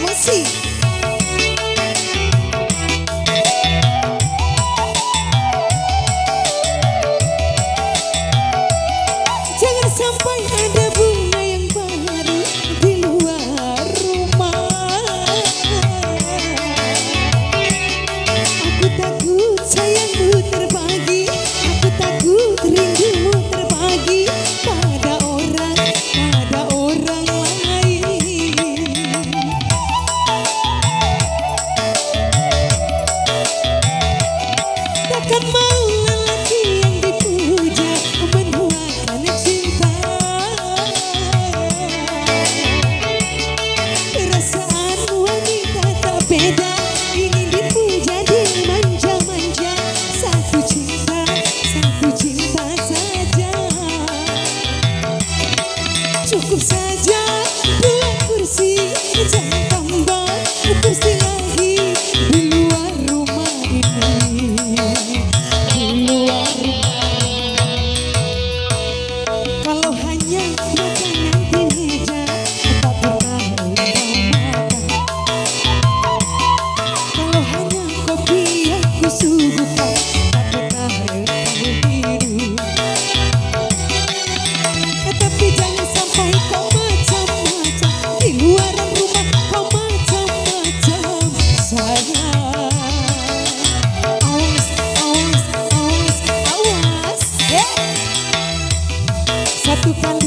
promosi. Jangan sampai ada bunga yang baru di luar rumah. Aku takut sayangmu terbagi, aku takut rindumu terbagi pada orang lain. Takkan mau lelaki yang dipuja menuakan cinta. Perasaan wanita tak beda, ingin dipuja dimanja-manja. Satu cinta saja. Cukup saja dua kursi, jangan tambah kursi lagi di luar rumah ini. Di luar rumah. Kalau hanya makanan di meja, tak pernah engkau makan. Kalau hanya kopi yang kusuguhkan, tak pernah engkau minum. Tapi jangan sampai kau macam-macam di luar rumah, kau macam-macam sayang. Awas, awas, awas, awas. Satu kali